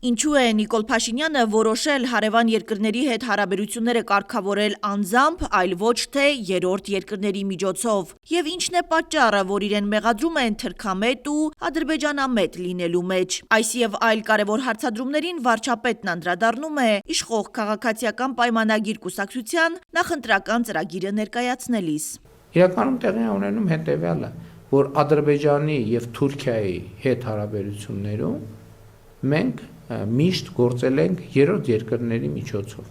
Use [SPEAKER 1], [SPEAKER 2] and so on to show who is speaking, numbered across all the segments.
[SPEAKER 1] Ինչու է Նիկոլ Փաշինյանը որոշել հարևան երկրների հետ հարաբերությունները կարգավորել անձամբ, այլ ոչ թե երրորդ երկրների միջոցով, եւ ինչն է պատճառը, որ իրեն մեղադրում են թրքամետ ու ադրբեջանամետ լինելու մեջ։ Այս եւ այլ կարևոր հարցադրումներին վարչապետն անդրադառնում է իշխող քաղաքացիական պայմանագիր կուսակցության նախընտրական ծրագիրը ներկայացնելիս։
[SPEAKER 2] Իրականում տեղի ունենում հետեւյալը, որ Ադրբեջանի եւ Թուրքիայի հետ հարաբերություններում մենք միշտ գործել ենք երրորդ երկրների միջոցով։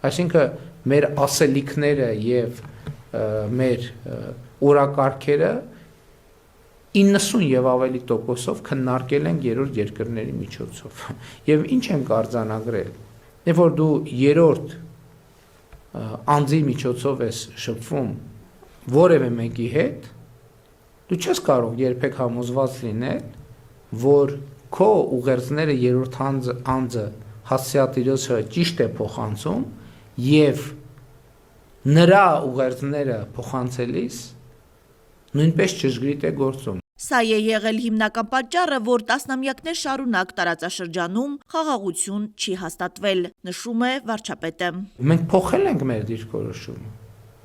[SPEAKER 2] Այսինքն մեր ասելիքները եւ մեր օրակարգերը 90 եւ ավելի տոկոսով քննարկել ենք երրորդ երկրների միջոցով։ Եվ ինչ ենք արձանագրել։ Երբ որ դու երրորդ անձի միջոցով ես շփվում որևէ մեկի հետ, դու չես կարող երբեք համոզված լինել, որ քո ուղերձները երրորդ անձը հասցեատիրոջը ճիշտ է փոխանցում եւ նրա ուղերձները փոխանցելիս նույնպես ճշգրիտ է գործում։
[SPEAKER 1] Սա է եղել հիմնական պատճառը, որ տասնամյակներ շարունակ տարածաշրջանում խաղաղություն չի հաստատվել, նշում է վարչապետը։
[SPEAKER 2] Մենք փոխել ենք մեր դիրքորոշումը։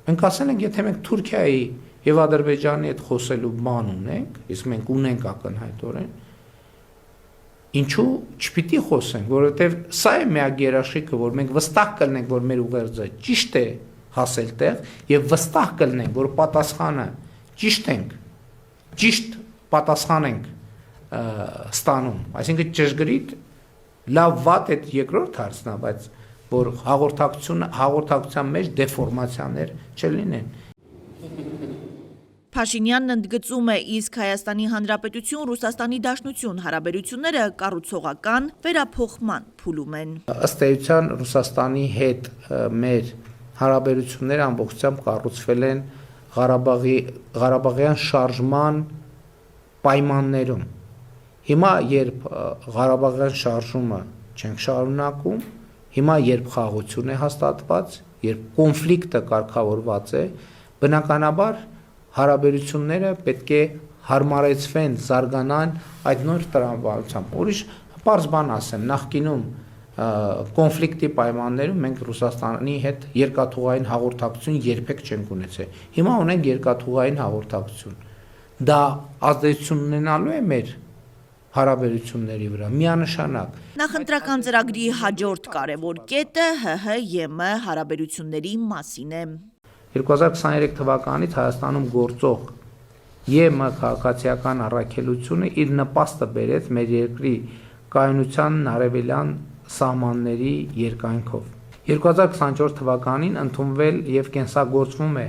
[SPEAKER 2] Մենք ասել ենք, եթե մենք Թուրքիայի եւ Ադրբեջանի հետ խոսելու բան ունենք, իսկ մենք ունենք ակնհայտորեն, ինչու չպիտի խոսենք, որովհետեւ սա է միակ երաշխիքը, որ մենք վստահ կլինենք, որ մեր ուղերձը ճիշտ է հասել տեղ եւ վստահ կլինենք, որ պատասխանը ճիշտ ենք, ճիշտ պատասխան ենք ստանում, այսինքն ճշգրիտ լավ վատ է երկրորդ հարցն է, բայց որ հաղորդակցության մեջ դեֆորմացիաներ չլինեն։
[SPEAKER 1] Փաշինյանն ընդգծում է, իսկ Հայաստանի Հանրապետություն Ռուսաստանի Դաշնություն հարաբերությունները կառուցողական վերափոխման փուլում են։
[SPEAKER 2] Ըստ էության Ռուսաստանի հետ մեր հարաբերությունները ամբողջությամբ կառուցվել են Ղարաբաղյան շարժման պայմաններում։ Հիմա երբ Ղարաբաղյան շարժումը չենք շարունակում, հիմա երբ խաղաղություն է հաստատված, երբ կոնֆլիկտը կարգավորված է, բնականաբար հարաբերությունները պետք է հարմարեցվեն, զարգանան այդ նոր տրամաբանությամբ։ Ուրիշ պարզ բան ասեմ, նախկինում կոնֆլիկտի պայմաններում մենք Ռուսաստանի հետ երկաթուղային հաղորդակցություն երբեք չենք ունեցել։ Հիմա ունենք երկաթուղային հաղորդակցություն։ Դա ազդեցություն ունենալու է մեր հարաբերությունների վրա, միանշանակ։
[SPEAKER 1] Նախընտրական ծրագրի հաջորդ կարևոր կետը ՀՀ-ԵՄ հարաբերությունների մասին է։
[SPEAKER 2] 2023 թվականից Հայաստանում գործող ԵՄ քաղաքացիական առաքելությունը իր նպաստը բերեց մեր երկրի կայունության արևելյան սահմանների երկայնքով։ 2024 թվականին ընդունվել եւ կենսագործվում է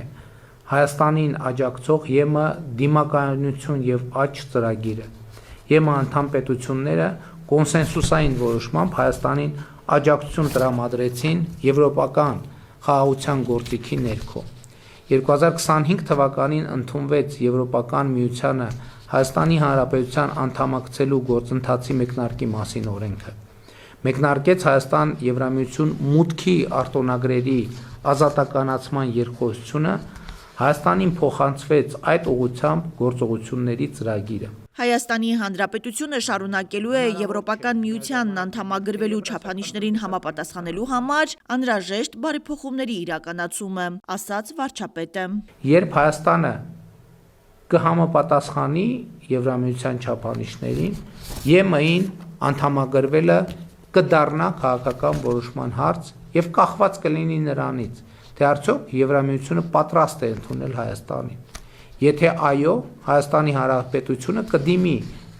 [SPEAKER 2] Հայաստանին աջակցող ԵՄ դիմակայունություն եւ աճ ծրագիրը։ ԵՄ անդամ պետությունները կոնսենսուսային որոշմամբ Հայաստանին աջակցություն տրամադրեցին եվրոպական խաղաղության գործիքի ներքո։ 2025 թվականին ընդունվեց Եվրոպական միությանը Հայաստանի Հանրապետության անդամակցելու գործընթացի մեկնարկի մասին օրենքը։ Մեկնարկեց Հայաստան-Եվրամիություն մուտքի արտոնագրերի ազատականացման երկխոսությունը, Հայաստանին փոխանցվեց այդ ուղղությամբ գործողությունների ծրագիրը։
[SPEAKER 1] Հայաստանի Հանրապետությունը շարունակելու է Եվրոպական միությանն անդամագրվելու չափանիշներին համապատասխանելու համար անհրաժեշտ բարեփոխումների իրականացումը, ասաց վարչապետը։
[SPEAKER 2] Երբ Հայաստանը կհամապատասխանի Եվրամիության չափանիշներին, ԵՄ-ին անդամագրվելը կդառնա քաղաքական որոշման հարց եւ կախված կլինի նրանից, թե արդյոք Եվրամիությունը պատրաստ է ընդունել Հայաստանին։ Եթե այո, Հայաստանի Հանրապետությունը կդիմի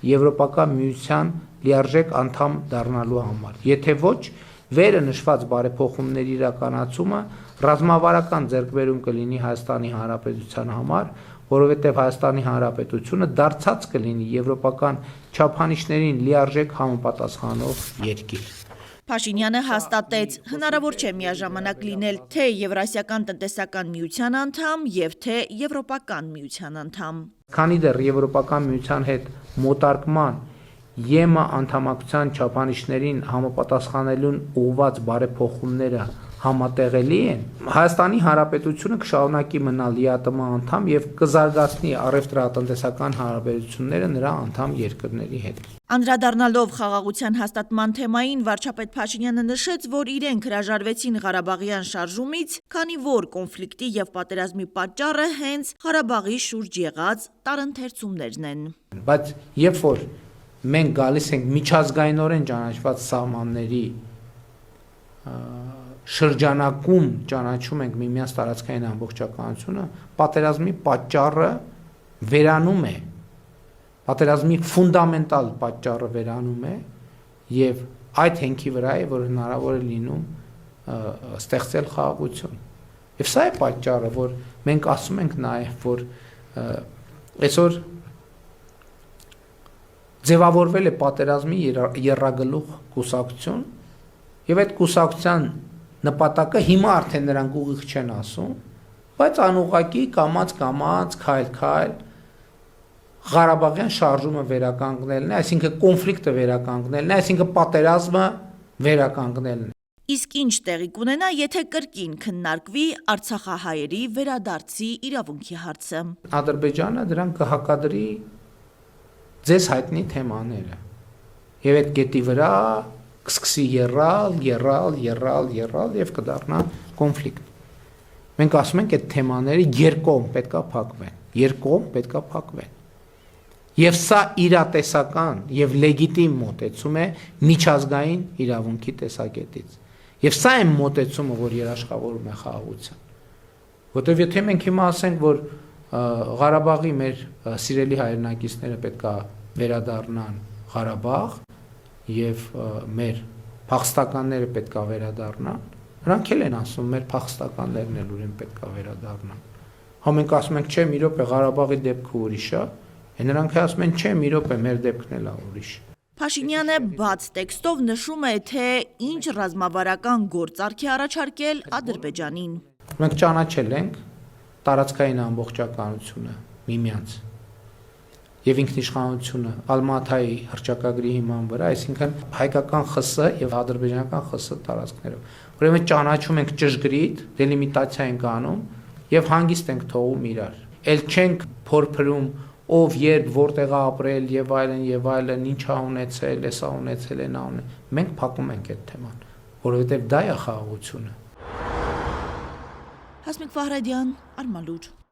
[SPEAKER 2] Եվրոպական միության լիարժեք անդամ դառնալու համար։ Եթե ոչ, վերը նշված բարեփոխումների իրականացումը ռազմավարական ձեռքբերում կլինի Հայաստանի Հանրապետության համար, որովհետև Հայաստանի Հանրապետությունը դարձած կլինի եվրոպական չափանիշներին լիարժեք համապատասխանող երկիր։
[SPEAKER 1] Փաշինյանը հաստատեց, հնարավոր չէ միաժամանակ լինել թե Եվրասիական տնտեսական միության անդամ եւ թե Եվրոպական միության անդամ։
[SPEAKER 2] Քանի դեռ Եվրոպական միության հետ մոտարկման ԵՄ անդամակցության չափանիշներին համապատասխանելուն ուղղված բարեփոխումները համատեղելի են, Հայաստանի Հանրապետությունը կշարունակի մնալ ԼԻԱՏՄ անդամ եւ կզարգացնի առևտրատնտեսական հարաբերությունները նրա անդամ երկրների հետ։
[SPEAKER 1] Անդրադառնալով խաղաղության հաստատման թեմային, վարչապետ Փաշինյանը նշեց, որ իրենք հրաժարվեցին Ղարաբաղյան շարժումից, քանի որ կոնֆլիկտի եւ պատերազմի պատճառը հենց Ղարաբաղի շուրջ եղած տարընթերցումներն են։
[SPEAKER 2] Բայց երբ որ մենք գալիս ենք միջազգայինորեն ճանաչված սահմանների շրջանակում ճանաչում ենք միմյանց տարածքային ամբողջականությունը, պատերազմի պատճառը վերանում է, պատերազմի ֆունդամենտալ պատճառը վերանում է եւ այդ հենքի վրա է, որ հնարավոր է լինում ստեղծել խաղաղություն։ Եվ սա է պատճառը, որ մենք ասում ենք նաեւ, որ այսօր ձևավորվել է պատերազմի եռագլուխ կուսակցություն եւ այդ կուսակցության նպատակը հիմա արդեն նրանք ուղիղ չեն ասում, բայց անուղղակի կամած քայլ Ղարաբաղյան շարժումը վերականգնելն է, այսինքն կոնֆլիկտը վերականգնելն է, այսինքն պատերազմը վերականգնելն է։
[SPEAKER 1] Իսկ ինչ տեղի կունենա, եթե կրկին քննարկվի արցախահայերի վերադարձի իրավունքի հարցը։
[SPEAKER 2] Ադրբեջանը դրան կհակադրի ձեզ հայտնի թեմաները եւ այդ կետի վրա կսկսի եռալ եւ կդառնա կոնֆլիկտ։ Մենք ասում ենք այդ թեմաները երկկողմ պետքա փակվեն։ Եվ սա իրատեսական եւ լեգիտիմ մոտեցում է միջազգային իրավունքի տեսակետից։ Եվ սա է մոտեցումը, որ երաշխավորում է խաղաղության։ Որտեւ եթե մենք հիմա ասենք, որ Ղարաբաղի մեր սիրելի հայրենակիցները պետքա վերադառնան Ղարաբաղ եւ մեր փախստականները պետքա վերադառնան, նրանք էլ են ասում, մեր փախստականներն էլ ուրեմն պետքա վերադառնան։ Հա մենք ասում ենք, չէ, մի րոպե Ղարաբաղի դեպքը ուրիշ է, նրանք ասում են, չէ, մի րոպե մեր դեպքն էլ է ուրիշ։
[SPEAKER 1] Փաշինյանը բաց տեքստով նշում է, թե ինչ ռազմավարական գործարք է առաջարկել Ադրբեջանին։
[SPEAKER 2] Մենք ճանաչել ենք տարածքային ամբողջականությունը միմյանց եւ ինքնիշխանությունը Ալմաթայի հռչակագրի հիման վրա, այսինքն հայկական ԽՍՀ եւ ադրբեջանական ԽՍՀ տարածքներով։ Ուրեմն ճանաչում ենք ճշգրիտ, դելիմիտացիա ենք անում եւ հանգիստ ենք թողում իրար։ Էլ չենք փորփրում ով երբ որտեղ ապրել եւ այլն, ինչ ա ունեցել, էսա ունեցել են անել։ Մենք փակում ենք այդ թեման, որովհետեւ դա է խաղաղությունը։
[SPEAKER 1] Հասմիկ Վահրադյան, Արմալուր։